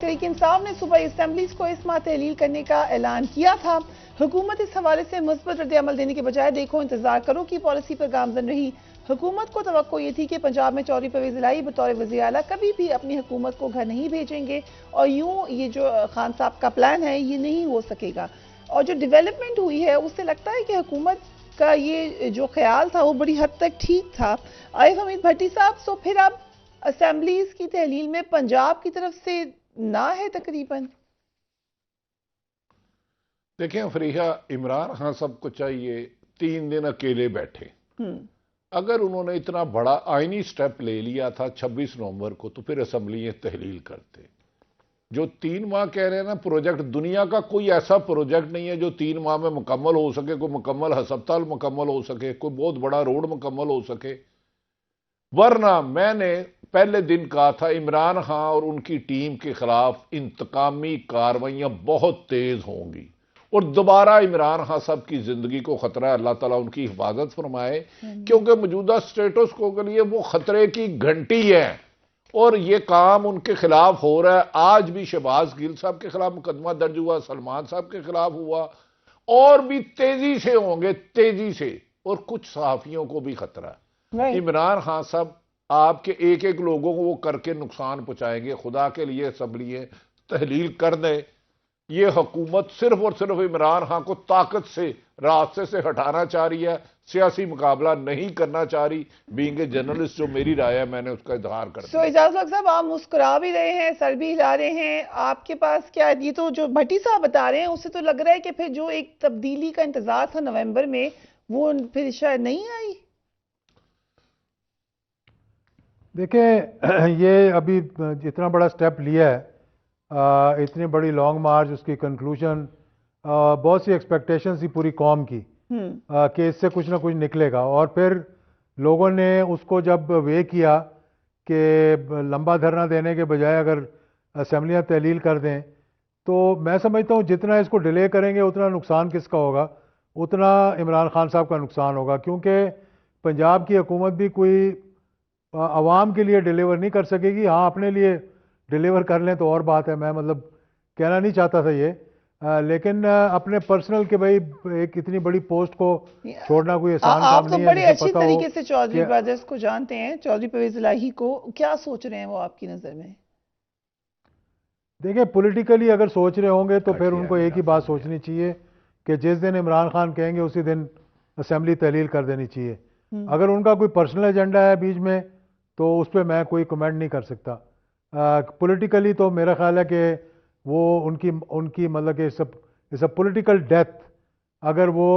تحریک انصاف نے صوبائی اسمبلیز کو اس ماہ تحلیل کرنے کا اعلان کیا تھا۔ حکومت اس حوالے سے مثبت رد عمل دینے کے بجائے دیکھو انتظار کرو کی پالیسی پر گامزن رہی۔ حکومت کو توقع یہ تھی کہ پنجاب میں چودھری پرویز الہی بطور وزیر اعلیٰ کبھی بھی اپنی حکومت کو گھر نہیں بھیجیں گے، اور یوں یہ جو خان صاحب کا پلان ہے یہ نہیں ہو سکے گا۔ اور جو ڈیولپمنٹ ہوئی ہے اس سے لگتا ہے کہ حکومت کا یہ جو خیال تھا وہ بڑی حد تک ٹھیک تھا۔ آئیے حمید بھٹی صاحب، سو پھر اب اسمبلیز کی تحلیل میں پنجاب کی طرف سے نہ ہے تقریباً؟ دیکھیں فریحہ، عمران خان صاحب کو چاہیے 3 دن اکیلے بیٹھے۔ اگر انہوں نے اتنا بڑا آئینی سٹیپ لے لیا تھا 26 نومبر کو تو پھر اسمبلی تحلیل کرتے۔ جو 3 ماہ کہہ رہے ہیں نا پروجیکٹ، دنیا کا کوئی ایسا پروجیکٹ نہیں ہے جو 3 ماہ میں مکمل ہو سکے، کوئی مکمل ہسپتال مکمل ہو سکے، کوئی بہت بڑا روڈ مکمل ہو سکے۔ ورنہ میں نے پہلے دن کہا تھا عمران خان اور ان کی ٹیم کے خلاف انتقامی کارروائیاں بہت تیز ہوں گی، اور دوبارہ عمران خان صاحب کی زندگی کو خطرہ ہے۔ اللہ تعالیٰ ان کی حفاظت فرمائے، کیونکہ موجودہ سٹیٹس کو کے لیے وہ خطرے کی گھنٹی ہے، اور یہ کام ان کے خلاف ہو رہا ہے۔ آج بھی شہباز گل صاحب کے خلاف مقدمہ درج ہوا، سلمان صاحب کے خلاف ہوا، اور بھی تیزی سے ہوں گے، تیزی سے، اور کچھ صحافیوں کو بھی خطرہ ہے۔ عمران خان صاحب آپ کے ایک ایک لوگوں کو وہ کر کے نقصان پہنچائیں گے۔ خدا کے لیے اسمبلی تحلیل کر دیں۔ یہ حکومت صرف اور صرف عمران خان کو طاقت سے راستے سے ہٹانا چاہ رہی ہے، سیاسی مقابلہ نہیں کرنا چاہ رہی۔ بینگ اے جرنلسٹ جو میری رائے ہے میں نے اس کا اظہار کر دیا۔ اعجاز الحق صاحب، آپ مسکرا بھی رہے ہیں، سر بھی ہلا رہے ہیں، آپ کے پاس کیا یہ تو جو بھٹی صاحب بتا رہے ہیں اس سے تو لگ رہا ہے کہ پھر جو ایک تبدیلی کا انتظار تھا نومبر میں وہ پھر شاید نہیں آئی۔ دیکھیں یہ ابھی اتنا بڑا سٹیپ لیا ہے، اتنی بڑی لانگ مارچ، اس کی کنکلوژن، بہت سی ایکسپیکٹیشنز تھی پوری قوم کی کہ اس سے کچھ نہ کچھ نکلے گا، اور پھر لوگوں نے اس کو جب وے کیا کہ لمبا دھرنا دینے کے بجائے اگر اسمبلیاں تحلیل کر دیں، تو میں سمجھتا ہوں جتنا اس کو ڈیلے کریں گے اتنا نقصان کس کا ہوگا؟ اتنا عمران خان صاحب کا نقصان ہوگا، کیونکہ پنجاب کی حکومت بھی کوئی عوام کے لیے ڈیلیور نہیں کر سکے گی۔ ہاں اپنے لیے ڈیلیور کر لیں تو اور بات ہے، میں مطلب کہنا نہیں چاہتا تھا یہ، لیکن اپنے پرسنل کہ بھائی ایک اتنی بڑی پوسٹ کو چھوڑنا کوئی آسان کام نہیں ہے۔ آپ تو بڑے اچھی طریقے سے چودھری برادرز کو جانتے ہیں، چودھری پرویز الہی کو، کیا سوچ رہے ہیں وہ آپ کی نظر میں؟ دیکھیں پولیٹیکلی اگر سوچ رہے ہوں گے تو پھر ان کو ایک ہی بات سوچنی چاہیے کہ جس دن عمران خان کہیں گے اسی دن اسمبلی تحلیل کر دینی چاہیے۔ اگر ان کا کوئی پرسنل ایجنڈا ہے بیچ میں تو اس پہ میں کوئی کمنٹ نہیں کر سکتا۔ پولیٹیکلی تو میرا خیال ہے کہ وہ ان کی مطلب کہ اس پولیٹیکل ڈیتھ، اگر وہ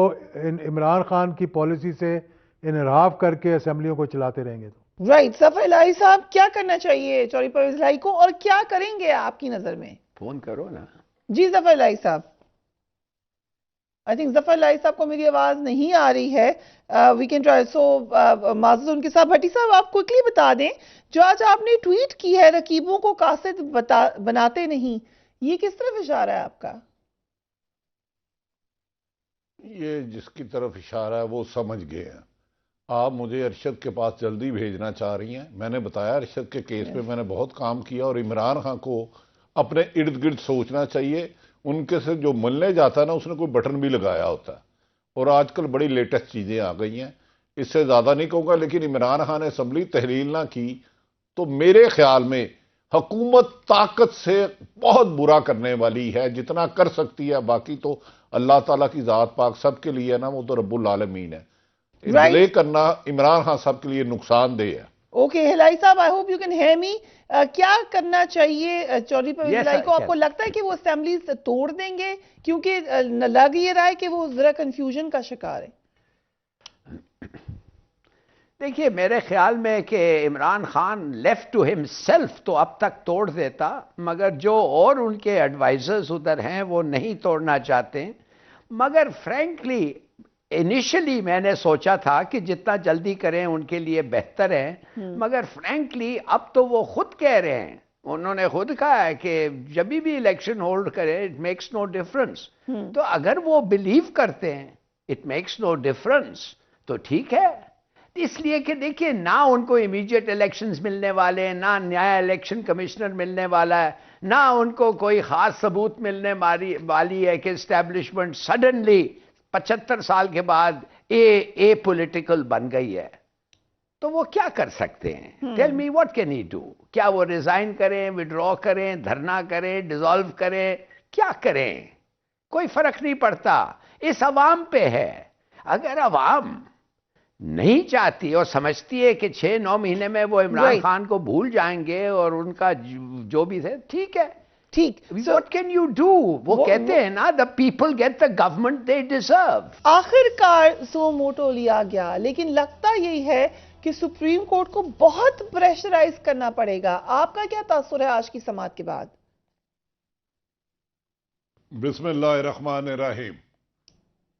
عمران خان کی پالیسی سے انحراف کر کے اسمبلیوں کو چلاتے رہیں گے تو۔ رائٹ، ظفر الہی صاحب، کیا کرنا چاہیے چودھری پرویز الہی کو، اور کیا کریں گے آپ کی نظر میں؟ فون کرو نا جی ظفر الہی صاحب، آئی تھنک ظفر الہی صاحب کو میری آواز نہیں آ رہی ہے۔ وی کین ٹرائی، سو معزز ان کے ساتھ بھٹی صاحب آپ کوئکلی بتا دیں، جو آج آپ نے ٹویٹ کی ہے رقیبوں کو قاصد بناتے نہیں، یہ کس طرف اشارہ ہے آپ کا؟ یہ جس کی طرف اشارہ ہے وہ سمجھ گئے ہیں۔ آپ مجھے ارشد کے پاس جلدی بھیجنا چاہ رہی ہیں۔ میں نے بتایا ارشد کے کیس پہ میں نے بہت کام کیا، اور عمران خان کو اپنے ارد گرد سوچنا چاہیے۔ ان کے سے جو ملنے جاتا ہے نا اس نے کوئی بٹن بھی لگایا ہوتا ہے، اور آج کل بڑی لیٹسٹ چیزیں آ گئی ہیں، اس سے زیادہ نہیں کہوں گا۔ لیکن عمران خان نے اسمبلی تحلیل نہ کی تو میرے خیال میں حکومت طاقت سے بہت برا کرنے والی ہے، جتنا کر سکتی ہے۔ باقی تو اللہ تعالیٰ کی ذات پاک سب کے لیے ہے نا، وہ تو رب العالمین ہے۔ ڈیلے کرنا عمران خان صاحب کے لیے نقصان دہ ہے۔ اوکے الہی صاحب، I hope you can hear me, کیا کرنا چاہیے چودھری پرویز الہی کو؟ آپ کو لگتا ہے کہ وہ اسمبلیز توڑ دیں گے؟ کیونکہ لگ یہ رہا ہے کہ وہ ذرا کنفیوژن کا شکار ہے۔ دیکھیے میرے خیال میں کہ عمران خان لیفٹ ٹو ہم سیلف تو اب تک توڑ دیتا، مگر جو اور ان کے ایڈوائزرز ادھر ہیں وہ نہیں توڑنا چاہتے۔ مگر فرینکلی انیشلی میں نے سوچا تھا کہ جتنا جلدی کریں ان کے لیے بہتر ہے، مگر فرینکلی اب تو وہ خود کہہ رہے ہیں، انہوں نے خود کہا ہے کہ جب بھی الیکشن ہولڈ کریں اٹ میکس نو ڈفرنس۔ تو اگر وہ بلیو کرتے ہیں اٹ میکس نو ڈفرنس تو ٹھیک ہے، اس لیے کہ دیکھیے نہ ان کو امیڈیٹ الیکشنز ملنے والے ہیں، نہ نیا الیکشن کمشنر ملنے والا ہے، نہ ان کو کوئی خاص ثبوت ملنے والی ہے کہ اسٹیبلشمنٹ سڈنلی 75 سال کے بعد اے پولیٹیکل بن گئی ہے. تو وہ کیا کر سکتے ہیں؟ Tell me what can he do? کیا وہ ریزائن کریں، وڈرا کریں، دھرنا کریں، ڈیزالو کریں، کیا کریں؟ کوئی فرق نہیں پڑتا. اس عوام پہ ہے. اگر عوام نہیں چاہتی اور سمجھتی ہے کہ 6-9 مہینے میں وہ عمران خان کو بھول جائیں گے اور ان کا جو بھی تھے، ٹھیک ہے. ٹھیک. What can you do? وہ کہتے ہیں نا the people get the government they deserve. آخر کار سو موٹو لیا گیا، لیکن لگتا یہی ہے کہ سپریم کورٹ کو بہت پریشرائز کرنا پڑے گا. آپ کا کیا تاثر ہے آج کی سماعت کے بعد؟ بسم اللہ الرحمن الرحیم.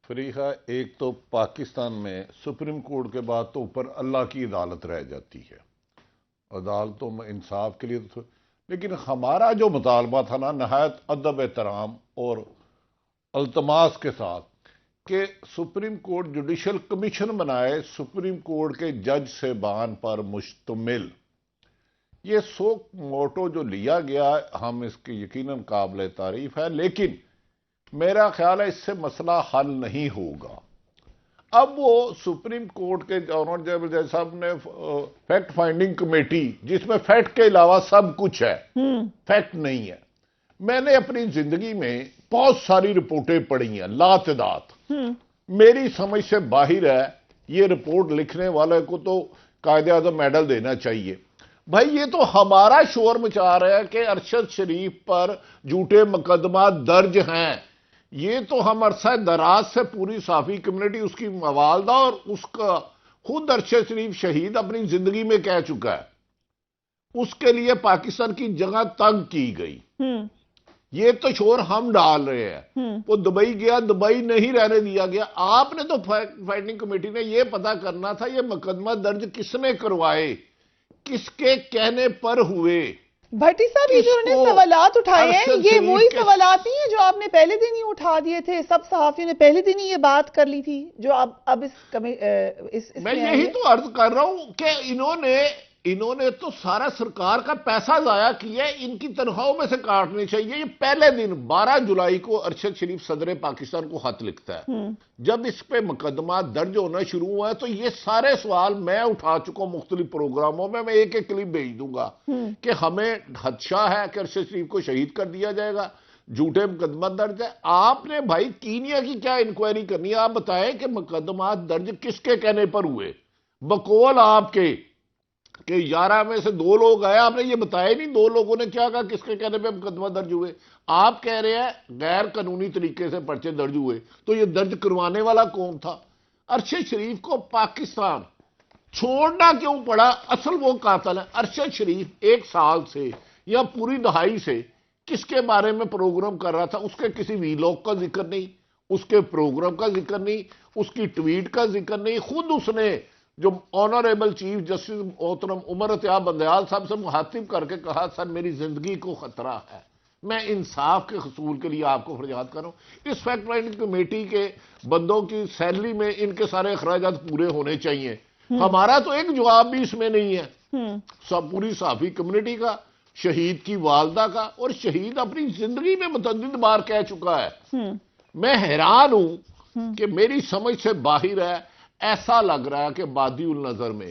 فریحہ، ایک تو پاکستان میں سپریم کورٹ کے بعد تو اوپر اللہ کی عدالت رہ جاتی ہے. عدالتوں میں انصاف کے لیے تو، لیکن ہمارا جو مطالبہ تھا نا نہایت ادب احترام اور التماس کے ساتھ کہ سپریم کورٹ جوڈیشل کمیشن بنائے سپریم کورٹ کے جج صاحبان پر مشتمل. یہ سو موٹو جو لیا گیا ہم اس کی یقیناً قابل تعریف ہے، لیکن میرا خیال ہے اس سے مسئلہ حل نہیں ہوگا. اب وہ سپریم کورٹ کے آنریبل جج صاحب نے فیکٹ فائنڈنگ کمیٹی، جس میں فیکٹ کے علاوہ سب کچھ ہے، فیکٹ نہیں ہے. میں نے اپنی زندگی میں بہت ساری رپورٹیں پڑھی ہیں، لاتعداد. میری سمجھ سے باہر ہے. یہ رپورٹ لکھنے والے کو تو قائد اعظم میڈل دینا چاہیے. بھائی یہ تو ہمارا شور مچا رہا ہے کہ ارشد شریف پر جھوٹے مقدمات درج ہیں. یہ تو ہم عرصہ دراز سے پوری صحافی کمیونٹی، اس کی والدہ اور اس کا خود ارشد شریف شہید اپنی زندگی میں کہہ چکا ہے. اس کے لیے پاکستان کی جگہ تنگ کی گئی. یہ تو شور ہم ڈال رہے ہیں. وہ دبئی گیا، دبئی نہیں رہنے دیا گیا. آپ نے تو فائنڈنگ کمیٹی نے یہ پتا کرنا تھا یہ مقدمہ درج کس نے کروائے، کس کے کہنے پر ہوئے. بھٹی صاحب یہ جو انہوں نے سوالات اٹھائے ہیں، یہ وہی سوالات نہیں ہیں جو آپ نے پہلے دن ہی اٹھا دیے تھے؟ سب صحافیوں نے پہلے دن ہی یہ بات کر لی تھی جو اب اس میں یہی تو عرض کر رہا ہوں کہ انہوں نے تو سارا سرکار کا پیسہ ضائع کیا ہے. ان کی تنخواہوں میں سے کاٹنی چاہیے. یہ پہلے دن 12 جولائی کو ارشد شریف صدر پاکستان کو خط لکھتا ہے. جب اس پہ مقدمات درج ہونا شروع ہوا ہے تو یہ سارے سوال میں اٹھا چکا ہوں مختلف پروگراموں میں. میں ایک کلپ بھیج دوں گا کہ ہمیں خدشہ ہے کہ ارشد شریف کو شہید کر دیا جائے گا، جھوٹے مقدمات درج ہے. آپ نے بھائی کینیا کی کیا انکوائری کرنی ہے؟ آپ بتائیں کہ مقدمات درج کس کے کہنے پر ہوئے؟ بقول آپ کے کہ 11 میں سے 2 لوگ آئے، آپ نے یہ بتایا نہیں 2 لوگوں نے کیا کہا، کس کے کہنے پہ مقدمہ درج ہوئے. آپ کہہ رہے ہیں غیر قانونی طریقے سے پرچے درج ہوئے، تو یہ درج کروانے والا کون تھا؟ ارشد شریف کو پاکستان چھوڑنا کیوں پڑا؟ اصل وہ قاتل ہے. ارشد شریف 1 سال سے یا پوری دہائی سے کس کے بارے میں پروگرام کر رہا تھا؟ اس کے کسی ویلاگ کا ذکر نہیں، اس کے پروگرام کا ذکر نہیں، اس کی ٹویٹ کا ذکر نہیں. خود اس نے جو آنریبل چیف جسٹس محترم عمر اتیاب بندیال صاحب سے مخاطب کر کے کہا سر میری زندگی کو خطرہ ہے، میں انصاف کے حصول کے لیے آپ کو فریاد کر رہا ہوں. اس فیکٹ فائنڈنگ کمیٹی کے بندوں کی سیلری میں ان کے سارے اخراجات پورے ہونے چاہیے. ہمارا تو ایک جواب بھی اس میں نہیں ہے. پوری صحافی کمیونٹی کا، شہید کی والدہ کا، اور شہید اپنی زندگی میں متعدد بار کہہ چکا ہے. میں حیران ہوں کہ میری سمجھ سے باہر ہے. ایسا لگ رہا ہے کہ بادی النظر میں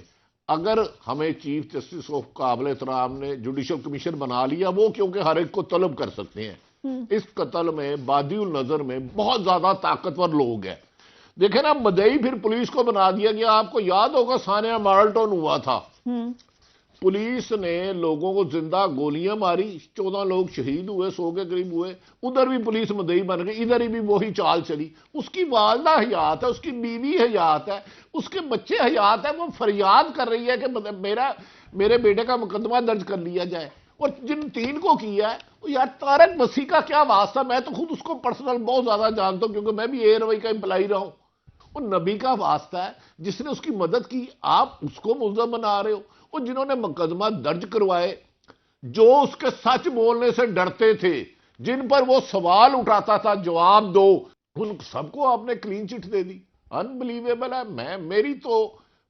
اگر ہمیں چیف جسٹس آف قابل احترام نے جوڈیشل کمیشن بنا لیا، وہ کیونکہ ہر ایک کو طلب کر سکتے ہیں، اس قتل میں بادی النظر میں بہت زیادہ طاقتور لوگ ہیں. دیکھیں نا مدعی پھر پولیس کو بنا دیا گیا. آپ کو یاد ہوگا سانیہ مارلٹن ہوا تھا، پولیس نے لوگوں کو زندہ گولیاں ماری، 14 لوگ شہید ہوئے، 100 کے قریب ہوئے. ادھر بھی پولیس مدعی بن گئی، ادھر ہی بھی وہی چال چلی. اس کی والدہ حیات ہے، اس کی بیوی حیات ہے، اس کے بچے حیات ہے. وہ فریاد کر رہی ہے کہ میرے بیٹے کا مقدمہ درج کر لیا جائے. اور جن 3 کو کیا ہے، یار طارق مسیح کا کیا واسطہ؟ میں تو خود اس کو پرسنل بہت زیادہ جانتا ہوں کیونکہ میں بھی ایئر وائی کا امپلائی رہا ہوں. اور نبی کا واسطہ ہے جس نے اس کی مدد کی، آپ اس کو ملزم بنا رہے ہو. اور جنہوں نے مقدمہ درج کروائے، جو اس کے سچ بولنے سے ڈرتے تھے، جن پر وہ سوال اٹھاتا تھا جواب دو، ان سب کو آپ نے کلین چٹ دے دی. انبلیویبل ہے. میری تو